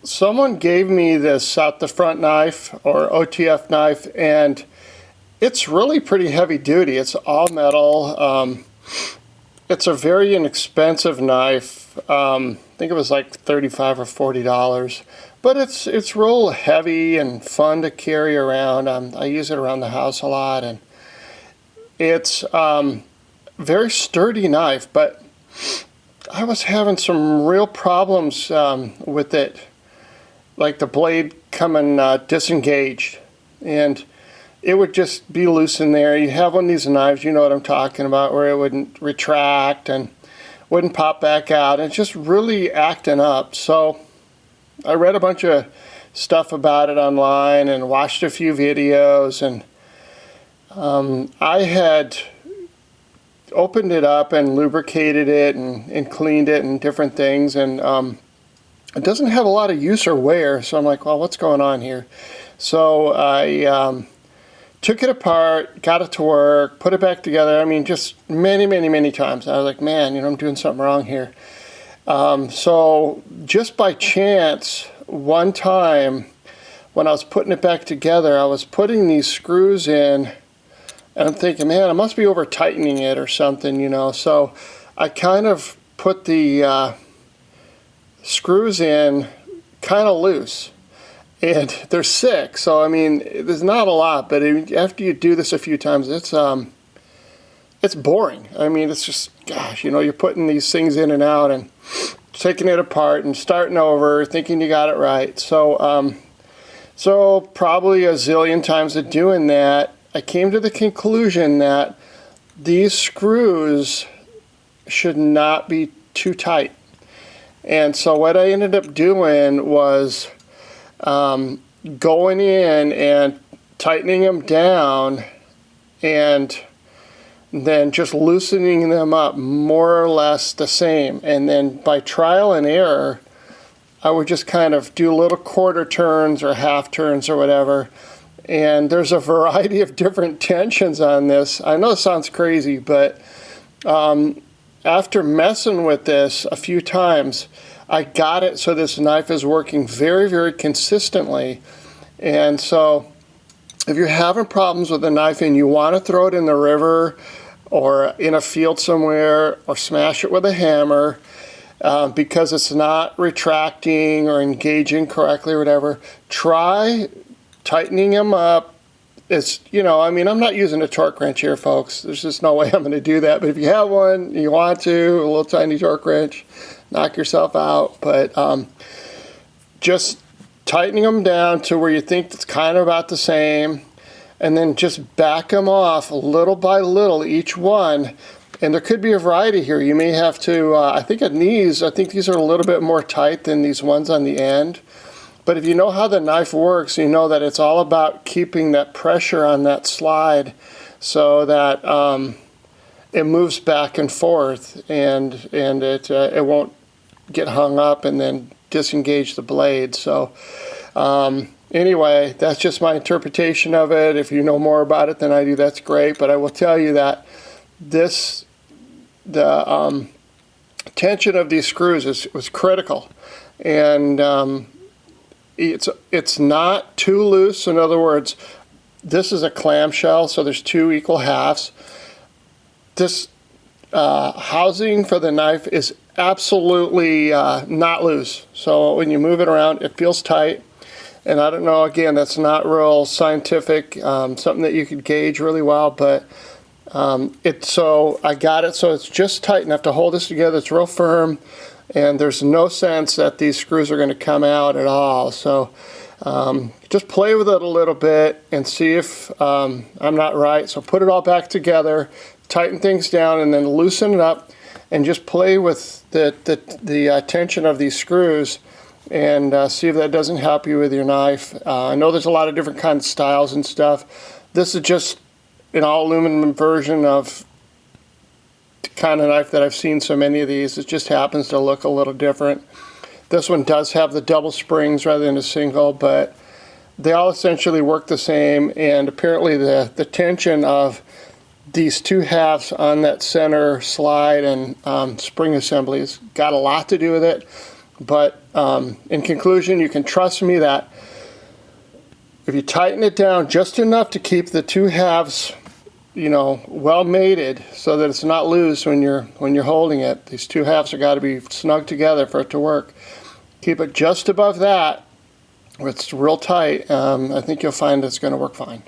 Someone gave me this out the front knife, or OTF knife, and it's really pretty heavy duty. It's all metal. It's a very inexpensive knife. I think it was like $35 or $40, but it's real heavy and fun to carry around. I use it around the house a lot, and it's very sturdy knife. But I was having some real problems with it, like the blade coming disengaged, and it would just be loose in there. You have one of these knives, you know what I'm talking about, where it wouldn't retract and wouldn't pop back out. It's just really acting up. So I read a bunch of stuff about it online and watched a few videos, and I had opened it up and lubricated it and cleaned it and different things, and it doesn't have a lot of use or wear. So I'm like, well, what's going on here? So I took it apart, got it to work, put it back together. I mean, just many times. I was like, man, I'm doing something wrong here. So just by chance, one time when I was putting it back together, I was putting these screws in, and I'm thinking, man, I must be over tightening it or something, So I kind of put the screws in kind of loose. And they're 6, so I mean, there's not a lot, but after you do this a few times, it's boring. I mean, it's just, gosh, you're putting these things in and out and taking it apart and starting over, thinking you got it right. So, so probably a zillion times of doing that, I came to the conclusion that these screws should not be too tight. And so what I ended up doing was going in and tightening them down, and then just loosening them up more or less the same. And then by trial and error, I would just kind of do little quarter turns or half turns or whatever. And there's a variety of different tensions on this. I know it sounds crazy, but after messing with this a few times, I got it so this knife is working very consistently. And so if you're having problems with a knife and you want to throw it in the river or in a field somewhere or smash it with a hammer because it's not retracting or engaging correctly or whatever, try tightening them up. It's, I mean, I'm not using a torque wrench here, folks. There's just no way I'm going to do that. But if you have one, you want to, a little tiny torque wrench, knock yourself out. But just tightening them down to where you think it's kind of about the same, and then just back them off little by little, each one. And there could be a variety here. You may have to, I think these are a little bit more tight than these ones on the end. But if you know how the knife works, you know that it's all about keeping that pressure on that slide so that it moves back and forth, and it won't get hung up and then disengage the blade. So anyway, that's just my interpretation of it. If you know more about it than I do, that's great. But I will tell you that the tension of these screws was critical, and it's not too loose. In other words, this is a clamshell, so there's 2 equal halves. This housing for the knife is absolutely not loose. So when you move it around, it feels tight. And I don't know, again, that's not real scientific, something that you could gauge really well, but so I got it so it's just tight enough to hold this together. It's real firm, and there's no sense that these screws are going to come out at all. So just play with it a little bit and see if I'm not right. So put it all back together, tighten things down, and then loosen it up, and just play with the tension of these screws, and see if that doesn't help you with your knife. I know there's a lot of different kinds of styles and stuff. This is just an all aluminum version of the kind of knife that I've seen so many of these. It just happens to look a little different. This one does have the double springs rather than a single, but they all essentially work the same, and apparently the tension of these 2 halves on that center slide and spring assembly has got a lot to do with it. But In conclusion, you can trust me that if you tighten it down just enough to keep the two halves, you know, well mated so that it's not loose when you're holding it. These two halves have got to be snug together for it to work. Keep it just above that where it's real tight. I think you'll find it's going to work fine.